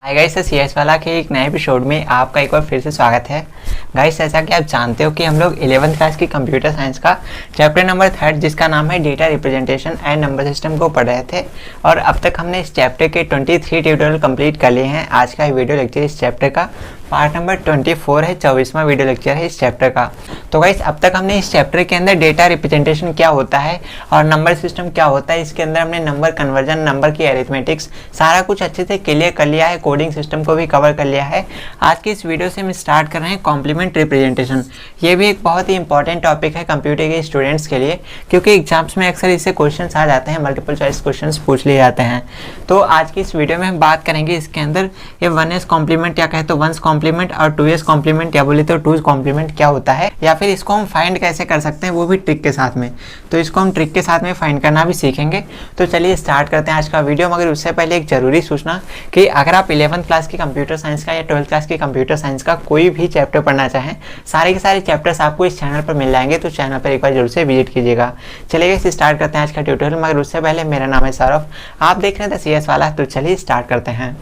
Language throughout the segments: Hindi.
हाय गाइस, CS वाला के एक नए एपिसोड में आपका एक बार फिर से स्वागत है। गाइस, जैसा कि आप जानते हो कि हम लोग 11th क्लास की कंप्यूटर साइंस का चैप्टर नंबर 3 जिसका नाम है data representation and number system को पढ़ रहे थे और अब तक हमने इस चैप्टर के 23 ट्यूटोरियल कंप्लीट कर लिए हैं। आज का वीडियो लेक्चर इस चैप्टर का पार्ट नंबर 24 है, 24वां वीडियो लेक्चर है इस चैप्टर का। तो गाइस, अब तक हमने इस चैप्टर के अंदर डेटा रिप्रेजेंटेशन क्या होता है और नंबर सिस्टम क्या होता है, इसके अंदर हमने नंबर कन्वर्जन, नंबर की अरिथमेटिक्स सारा कुछ अच्छे से क्लियर कर लिया है, कोडिंग सिस्टम को भी कवर कर लिया है। आज की इस वीडियो से हम स्टार्ट कर रहे हैं कॉम्प्लीमेंट रिप्रेजेंटेशन। ये भी एक बहुत ही इंपॉर्टेंट टॉपिक है कंप्यूटर के स्टूडेंट्स के लिए, क्योंकि एग्जाम्स में अक्सर इससे क्वेश्चन आ जाते हैं, मल्टीपल चॉइस क्वेश्चन पूछ लिए जाते हैं। तो आज की इस वीडियो में हम बात करेंगे इसके अंदर ये 1s कॉम्प्लीमेंट या कहे तो 1s कॉम्प्लीमेंट और 2s कॉम्प्लीमेंट या बोले तो 2s कॉम्प्लीमेंट क्या होता है, या फिर इसको हम फाइंड कैसे कर सकते हैं वो भी ट्रिक के साथ में। तो इसको हम ट्रिक के साथ में फाइंड करना भी सीखेंगे। तो चलिए स्टार्ट करते हैं आज का वीडियो। मगर उससे पहले एक जरूरी सूचना कि अगर आप 11th क्लास की कंप्यूटर साइंस का या 12th क्लास की कंप्यूटर साइंस का कोई भी चैप्टर पढ़ना चाहें, सारे के सारे चैप्टर्स आपको इस चैनल पर मिल जाएंगे, तो चैनल पर एक बार जरूर से विजिट कीजिएगा। चलिए इसे स्टार्ट करते हैं आज का ट्यूटोरियल। मगर उससे पहले मेरा नाम है सौरभ, आप देख रहे हैं CS वाला। तो चलिए स्टार्ट करते हैं।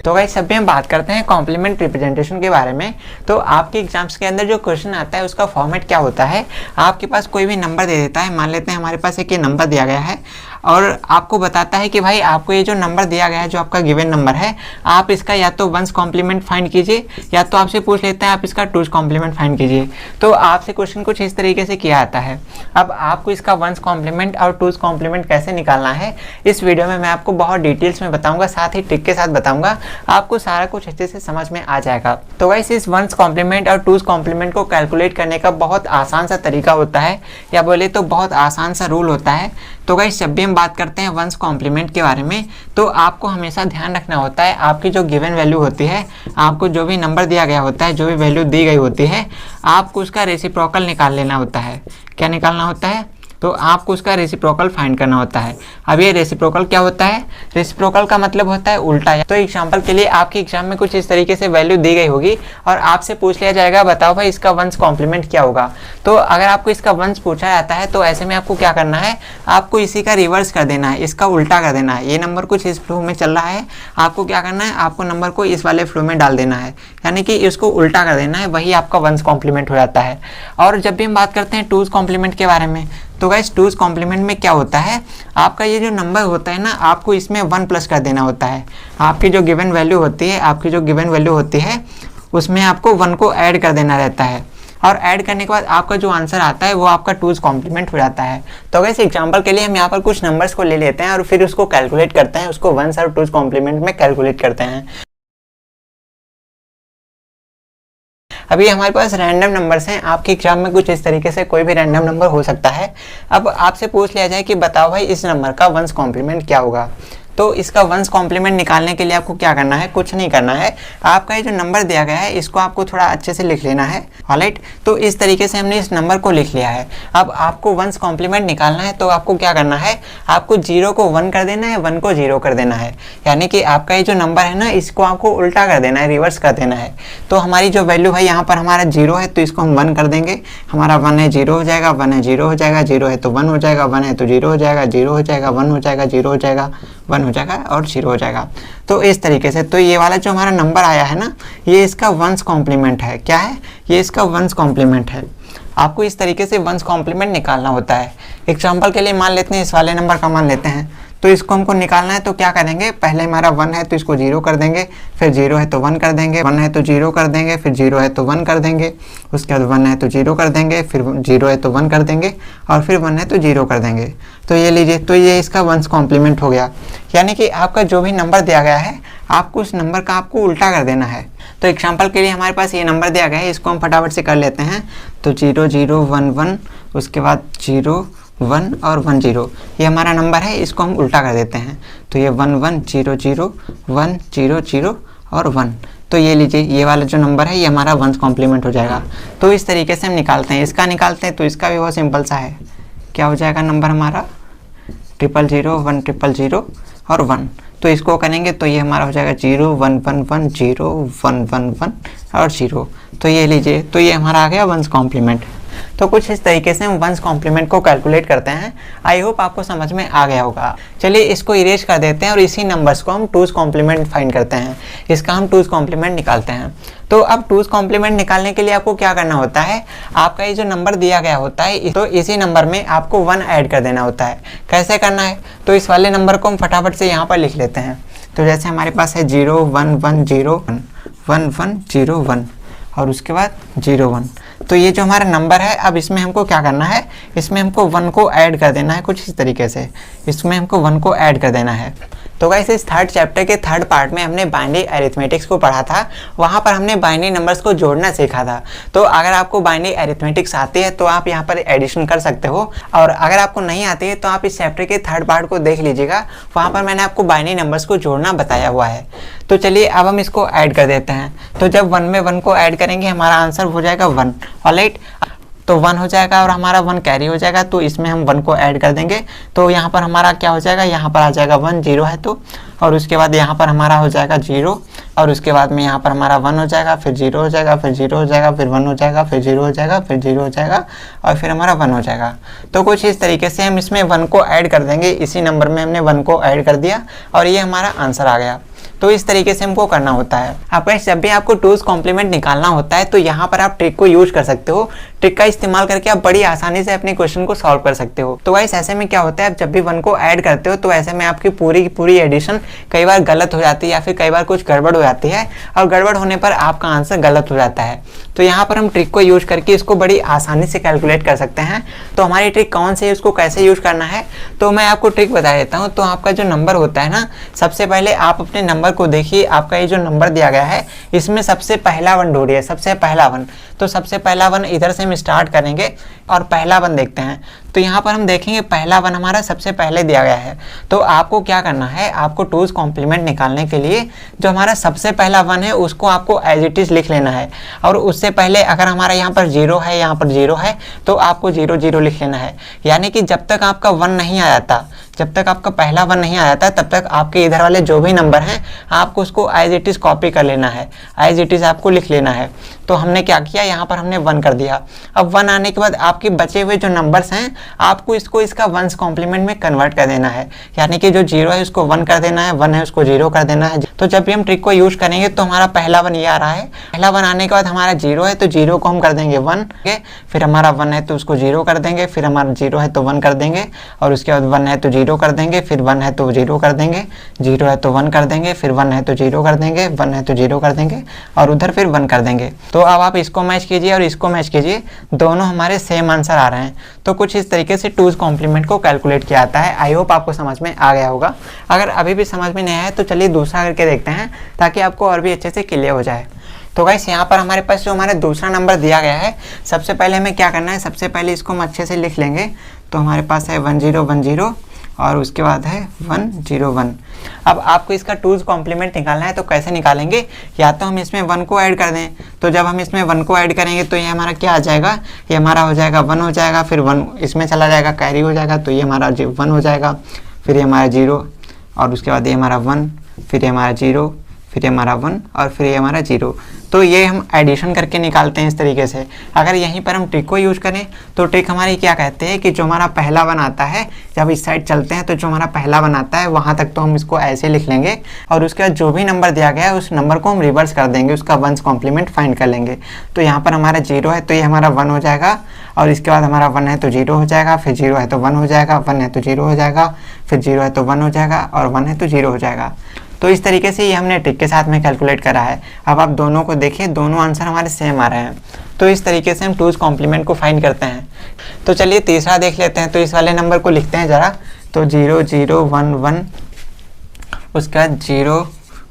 तो गाइस, अभी हम बात करते हैं कॉम्प्लीमेंट रिप्रेजेंटेशन के बारे में। तो आपके एग्जाम्स के अंदर जो क्वेश्चन आता है उसका फॉर्मेट क्या होता है, आपके पास कोई भी नंबर दे देता है। मान लेते हैं हमारे पास एक ये नंबर दिया गया है और आपको बताता है कि भाई आपको ये जो नंबर दिया गया है, जो आपका गिवन नंबर है, आप इसका या तो 1s कॉम्प्लीमेंट फाइंड कीजिए या तो आपसे पूछ लेते हैं आप इसका 2s कॉम्प्लीमेंट फाइंड कीजिए। तो आपसे क्वेश्चन कुछ इस तरीके से किया आता है। अब आपको इसका 1s कॉम्प्लीमेंट और 2s कॉम्प्लीमेंट कैसे निकालना है इस वीडियो में मैं आपको बहुत डिटेल्स में बताऊंगा, साथ ही ट्रिक के साथ बताऊंगा, आपको सारा कुछ अच्छे से समझ में आ जाएगा। तो गाइस, इस 1s कॉम्प्लीमेंट और 2s कॉम्प्लीमेंट को कैलकुलेट करने का बहुत आसान सा तरीका होता है, या बोले तो बहुत आसान सा रूल होता है। तो गाइस, जब भी हम बात करते हैं 1s कॉम्प्लीमेंट के बारे में, तो आपको हमेशा ध्यान रखना होता है आपकी जो गिवन वैल्यू होती है, आपको जो भी नंबर दिया गया होता है, जो भी वैल्यू दी गई होती है, आपको उसका रेसिप्रोकल निकाल लेना होता है। क्या निकालना होता है? तो आपको उसका रेसिप्रोकल फाइंड करना होता है। अब ये रेसिप्रोकल क्या होता है? रेसिप्रोकल का मतलब होता है उल्टा। तो एग्जांपल के लिए आपके एग्जाम में कुछ इस तरीके से वैल्यू दी गई होगी और आपसे पूछ लिया जाएगा बताओ भाई इसका 1s कॉम्प्लीमेंट क्या होगा। तो अगर आपको इसका 1s पूछा जाता है तो ऐसे में आपको क्या करना है, आपको इसी का रिवर्स कर देना है, इसका उल्टा कर देना है। ये नंबर कुछ इस फ्लो में चल रहा है, आपको क्या करना है, आपको नंबर को इस वाले फ्लो में डाल देना है, यानी कि इसको उल्टा कर देना है, वही आपका 1s कॉम्प्लीमेंट हो जाता है। और जब भी हम बात करते हैं 2s कॉम्प्लीमेंट के बारे में, तो गाइस 2s कॉम्प्लीमेंट में क्या होता है, आपका ये जो नंबर होता है ना, आपको इसमें 1 प्लस कर देना होता है। आपकी जो गिवन वैल्यू होती है, आपकी जो गिवन वैल्यू होती है उसमें आपको 1 को ऐड कर देना रहता है, और ऐड करने के बाद आपका जो आंसर आता है वो आपका 2s कॉम्प्लीमेंट हो जाता है। तो गाइस, एग्जांपल के लिए हम यहाँ पर कुछ नंबर्स को ले लेते हैं और फिर उसको कैलकुलेट करते हैं, उसको 1s और 2s कॉम्प्लीमेंट में कैलकुलेट करते हैं। अभी हमारे पास रैंडम नंबर्स हैं, आपके एग्जाम में कुछ इस तरीके से कोई भी रैंडम नंबर हो सकता है। अब आपसे पूछ लिया जाए कि बताओ भाई इस नंबर का 1s कॉम्प्लीमेंट क्या होगा। तो इसका 1s कॉम्प्लीमेंट निकालने के लिए आपको क्या करना है, कुछ नहीं करना है, आपका ये जो नंबर दिया गया है इसको आपको थोड़ा अच्छे से लिख लेना है। ऑलराइट, तो इस तरीके से हमने इस नंबर को लिख लिया है। अब आपको 1s कॉम्प्लीमेंट निकालना है तो आपको क्या करना है, आपको 0 को 1 कर देना है, 1 को 0 कर देना है, यानी कि आपका ये जो नंबर है ना इसको आपको उल्टा कर देना है, रिवर्स कर देना है। तो हमारी जो वैल्यू है यहाँ पर हमारा 0 है तो इसको हम 1 कर देंगे, हमारा 1 है 0 हो जाएगा, 1 है 0 हो जाएगा, 0 है तो 1 हो जाएगा, 1 है तो 0 हो जाएगा, 0 हो जाएगा, 1 हो जाएगा, 0 हो जाएगा, 1 हो जाएगा और 0 हो जाएगा। तो इस तरीके से तो ये वाला जो हमारा नंबर आया है ना, ये इसका 1s कॉम्प्लीमेंट है। क्या है? ये इसका 1s कॉम्प्लीमेंट है। आपको इस तरीके से 1s कॉम्प्लीमेंट निकालना होता है। एग्जांपल के लिए मान लेते हैं इस वाले नंबर का मान लेते हैं, तो इसको हमको निकालना है तो क्या करेंगे, पहले हमारा 1 है तो इसको 0 कर देंगे, फिर 0 है तो 1 कर देंगे, 1 है तो 0 कर देंगे, फिर 0 है तो 1 कर देंगे, उसके बाद 1 है तो 0 कर देंगे, फिर 0 है तो 1 कर देंगे और फिर 1 है तो 0 कर देंगे। तो ये लीजिए, तो ये इसका 1s कॉम्प्लीमेंट हो गया। यानी कि आपका जो भी नंबर दिया गया है आपको उस नंबर का आपको उल्टा कर देना है। तो एग्जाम्पल के लिए हमारे पास ये नंबर दिया गया है, इसको हम फटाफट से कर लेते हैं। तो 0 0 1 1, उसके बाद 0 1 और 1 0, ये हमारा नंबर है, इसको हम उल्टा कर देते हैं। तो ये 1 1 0 0 1 0 0 और 1, तो ये लीजिए ये वाला जो नंबर है ये हमारा 1s कॉम्प्लीमेंट हो जाएगा। तो इस तरीके से हम निकालते हैं। इसका निकालते हैं तो इसका भी बहुत सिंपल सा है, क्या हो जाएगा नंबर हमारा 0 0 1 0 0 और 1। तो इसको करेंगे तो ये हमारा हो जाएगा 0 1 1 1 0 1 1 1 और 0। तो ये लीजिए, तो ये हमारा आ गया 1s कॉम्प्लीमेंट। तो कुछ इस तरीके से हम वंस कॉम्प्लीमेंट को कैलकुलेट करते हैं। आई होप आपको समझ में आ गया होगा। चलिए इसको इरेज कर देते हैं और इसी नंबर्स को हम टूज कॉम्प्लीमेंट फाइंड करते हैं। इसका हम टूज कॉम्प्लीमेंट निकालते हैं। तो अब टूज कॉम्प्लीमेंट निकालने के लिए आपको क्या करना होता है, आपका ये जो नंबर दिया गया होता है तो इसी नंबर में आपको 1 ऐड कर देना होता है। कैसे करना है, तो इस वाले नंबर को हम फटाफट से यहाँ पर लिख लेते हैं। तो जैसे हमारे पास है 0 1 1 0 1 1 0 1 और उसके बाद 0 1। तो ये जो हमारा नंबर है, अब इसमें हमको क्या करना है, इसमें हमको 1 को ऐड कर देना है कुछ इस तरीके से। इसमें हमको 1 को ऐड कर देना है। तो गाइस इस थर्ड चैप्टर के थर्ड पार्ट में हमने बाइनरी अरिथमेटिक्स को पढ़ा था। वहाँ पर हमने बाइनरी नंबर्स को जोड़ना सीखा था। तो अगर आपको बाइनरी अरिथमेटिक्स आती है तो आप यहाँ पर एडिशन कर सकते हो, और अगर आपको नहीं आती है तो आप इस चैप्टर के थर्ड पार्ट को देख लीजिएगा। वहाँ पर मैंने आपको बाइनरी नंबर्स को जोड़ना बताया हुआ है। तो चलिए अब हम इसको ऐड कर देते हैं। तो जब 1 में 1 को ऐड करेंगे हमारा आंसर हो जाएगा 1। ऑलराइट, तो 1 हो जाएगा और हमारा 1 कैरी हो जाएगा। तो इसमें हम 1 को ऐड कर देंगे। तो यहाँ पर हमारा क्या हो जाएगा, यहाँ पर आ जाएगा 1 0 है तो, और उसके बाद यहाँ पर हमारा हो जाएगा 0, और उसके बाद में यहाँ पर हमारा 1 हो जाएगा, फिर 0 हो जाएगा, फिर 0 हो जाएगा, फिर 1 हो जाएगा, फिर 0 हो जाएगा, फिर 0 हो जाएगा, और फिर हमारा 1 हो जाएगा। तो कुछ इस तरीके से हम इसमें 1 को ऐड कर देंगे। इसी नंबर में हमने 1 को ऐड कर दिया और ये हमारा आंसर आ गया। तो इस तरीके से हमको करना होता है। अब गाइस जब भी आपको टूज कॉम्प्लीमेंट निकालना होता है तो यहाँ पर आप ट्रिक को यूज कर सकते हो। ट्रिक का इस्तेमाल करके आप बड़ी आसानी से अपने क्वेश्चन को सॉल्व कर सकते हो। तो गाइस ऐसे में क्या होता है, आप जब भी 1 को ऐड करते हो तो ऐसे में आपकी पूरी की पूरी एडिशन कई बार गलत हो जाती है या फिर कई बार कुछ गड़बड़ हो जाती है, और गड़बड़ होने पर आपका आंसर गलत हो जाता है। तो यहाँ पर हम ट्रिक को यूज करके इसको बड़ी आसानी से कैलकुलेट कर सकते हैं। तो हमारी ट्रिक कौन सी है, उसको कैसे यूज करना है, तो मैं आपको ट्रिक बता देता हूँ। तो आपका जो नंबर होता है ना, सबसे पहले आप अपने नंबर को देखिए। आपका ये जो नंबर दिया गया है इसमें सबसे पहला 1 ढूंढिए, सबसे पहला 1। तो सबसे पहला 1 इधर से हम स्टार्ट करेंगे और पहला 1 देखते हैं। तो यहाँ पर हम देखेंगे पहला 1 हमारा सबसे पहले दिया गया है। तो आपको क्या करना है, आपको टूज कॉम्प्लीमेंट निकालने के लिए जो हमारा सबसे पहला 1 है उसको आपको एज इट इज लिख लेना है। और उससे पहले अगर हमारा यहाँ पर 0 है, यहाँ पर 0 है, तो आपको 0 0 लिख लेना है। यानी कि जब तक आपका 1 नहीं आ जाता, जब तक आपका पहला 1 नहीं आ जाता, तब तक आपके इधर वाले जो भी नंबर हैं आपको उसको एज इट इज कॉपी कर लेना है, एज इट इज आपको लिख लेना है। तो हमने क्या किया, यहाँ पर हमने 1 कर दिया। अब 1 आने के बाद आपके बचे हुए जो नंबर्स हैं आपको इसको इसका वंस कॉम्प्लीमेंट में कन्वर्ट कर देना है। यानी कि जो 0 है उसको 1 कर देना है, 1 है उसको 0 कर देना है। तो जब भी हम ट्रिक को यूज करेंगे तो हमारा पहला 1 ये आ रहा है। पहला 1 आने के बाद हमारा 0 है तो 0 को हम कर देंगे 1, फिर हमारा 1 है तो उसको 0 कर देंगे, फिर हमारा 0 है तो 1 कर देंगे, और उसके बाद 1 है तो 0 कर देंगे, फिर 1 है तो 0 कर देंगे, 0 है तो 1 कर देंगे, फिर 1 है तो 0 कर देंगे, 1 है तो 0 कर देंगे, और उधर फिर 1 कर देंगे। तो अब आप इसको मैच कीजिए और इसको मैच कीजिए, दोनों हमारे सेम आंसर आ रहे हैं। तो कुछ इस तरीके से टूज कॉम्प्लीमेंट को कैलकुलेट किया जाता है। आई होप आपको समझ में आ गया होगा। अगर अभी भी समझ में नहीं आया तो चलिए दूसरा करके देखते हैं ताकि आपको और भी अच्छे से क्लियर हो जाए। तो गाइस यहाँ पर हमारे पास जो हमारा दूसरा नंबर दिया गया है, सबसे पहले हमें क्या करना है, सबसे पहले इसको हम अच्छे से लिख लेंगे। तो हमारे पास है 1 0 1 0 और उसके बाद है 1 0 1। अब आपको इसका टूज कॉम्प्लीमेंट निकालना है तो कैसे निकालेंगे, या तो हम इसमें 1 को ऐड कर दें। तो जब हम इसमें 1 को ऐड करेंगे तो ये हमारा क्या आ जाएगा, ये हमारा हो जाएगा 1 हो जाएगा, फिर 1 इसमें चला जाएगा, कैरी हो जाएगा, तो ये हमारा 1 हो जाएगा, फिर ये हमारा 0, और उसके बाद ये हमारा 1, फिर ये हमारा 0, फिर ये हमारा 1, और फिर ये हमारा 0। तो ये हम एडिशन करके निकालते हैं इस तरीके से। अगर यहीं पर हम ट्रिक को यूज़ करें तो ट्रिक हमारी क्या कहते हैं कि जो हमारा पहला 1 आता है, जब इस साइड चलते हैं तो जो हमारा पहला 1 आता है वहाँ तक तो हम इसको ऐसे लिख लेंगे, और उसके बाद जो भी नंबर दिया गया है उस नंबर को हम रिवर्स कर देंगे, उसका वंस कॉम्प्लीमेंट फाइंड कर लेंगे। तो यहाँ पर हमारा 0 है तो ये हमारा 1 हो जाएगा, और इसके बाद हमारा 1 है तो 0 हो जाएगा, फिर 0 है तो 1 हो जाएगा, 1 है तो 0 हो जाएगा, फिर 0 है तो 1 हो जाएगा, और 1 है तो 0 हो जाएगा। तो इस तरीके से ये हमने ट्रिक के साथ में कैलकुलेट करा है। अब आप दोनों को देखिए, दोनों आंसर हमारे सेम आ रहे हैं। तो इस तरीके से हम टूज कॉम्प्लीमेंट को फाइंड करते हैं। तो चलिए तीसरा देख लेते हैं। तो इस वाले नंबर को लिखते हैं ज़रा। तो 0 0 1 1, उसके बाद 0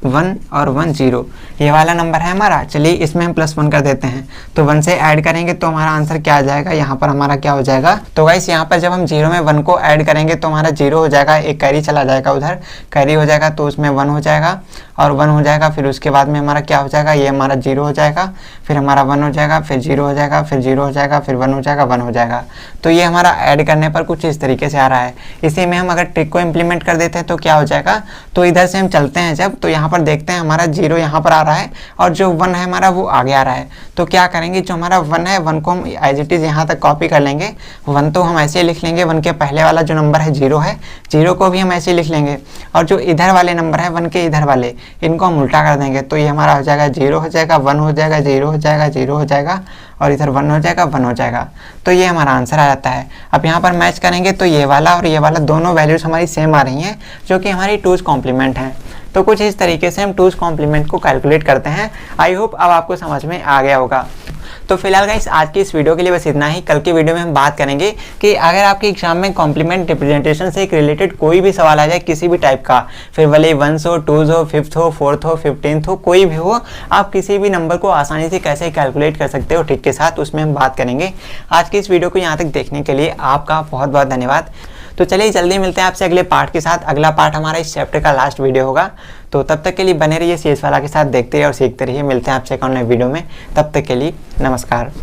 1 और 1 0, ये वाला नंबर है हमारा। चलिए इसमें हम +1 कर देते हैं। तो 1 से ऐड करेंगे तो हमारा आंसर क्या आ जाएगा, यहाँ पर हमारा क्या हो जाएगा। तो गाइस यहाँ पर जब हम 0 में 1 को ऐड करेंगे तो हमारा 0 हो जाएगा, एक कैरी चला जाएगा, उधर कैरी हो जाएगा तो उसमें 1 हो जाएगा, और 1 हो जाएगा, फिर उसके बाद में हमारा क्या हो जाएगा, ये हमारा 0 हो जाएगा, फिर हमारा 1 हो जाएगा, फिर 0 हो जाएगा, फिर 0 हो जाएगा, फिर 1 हो जाएगा, 1 हो जाएगा। तो ये हमारा ऐड करने पर कुछ इस तरीके से आ रहा है। इसी में हम अगर ट्रिक को इम्प्लीमेंट कर देते हैं तो क्या हो जाएगा, तो इधर से हम चलते हैं जब, तो यहाँ पर देखते हैं हमारा 0 यहाँ पर आ रहा है और जो 1 है हमारा वो आगे आ रहा है। तो क्या करेंगे, जो हमारा 1 है 1 को हम एज इट इज़ यहाँ तक कॉपी कर लेंगे। 1 तो हम ऐसे ही लिख लेंगे, 1 के पहले वाला जो नंबर है 0 है, 0 को भी हम ऐसे ही लिख लेंगे, और जो इधर वाले नंबर है 1 के इधर वाले, इनको हम उल्टा कर देंगे। तो ये हमारा हो जाएगा 0 हो जाएगा, 1 हो जाएगा, 0 हो जाएगा, 0 हो जाएगा, और इधर 1 हो जाएगा, 1 हो जाएगा। तो ये हमारा आंसर आ जाता है। अब यहाँ पर मैच करेंगे तो ये वाला और ये वाला दोनों वैल्यूज़ हमारी सेम आ रही हैं, जो कि हमारी 2's कॉम्प्लीमेंट हैं। तो कुछ इस तरीके से हम 2's कॉम्प्लीमेंट को कैलकुलेट करते हैं। आई होप अब आपको समझ में आ गया होगा। तो फिलहाल गाइस आज की इस वीडियो के लिए बस इतना ही। कल की वीडियो में हम बात करेंगे कि अगर आपके एग्जाम में कॉम्प्लीमेंट रिप्रेजेंटेशन से एक रिलेटेड कोई भी सवाल आ जाए किसी भी टाइप का, फिर भले 1 हो, 2 हो, 5th हो, 4th हो, 15th हो, कोई भी हो, आप किसी भी नंबर को आसानी से कैसे कैलकुलेट कर सकते हो ट्रिक के साथ, उसमें हम बात करेंगे। आज की इस वीडियो को यहाँ तक देखने के लिए आपका बहुत बहुत धन्यवाद। तो चलिए जल्दी मिलते हैं आपसे अगले पार्ट के साथ। अगला पार्ट हमारा इस चैप्टर का लास्ट वीडियो होगा। तो तब तक के लिए बने रहिए CS वाला के साथ, देखते रहिए और सीखते रहिए। मिलते हैं आपसे एक और नए वीडियो में, तब तक के लिए नमस्कार।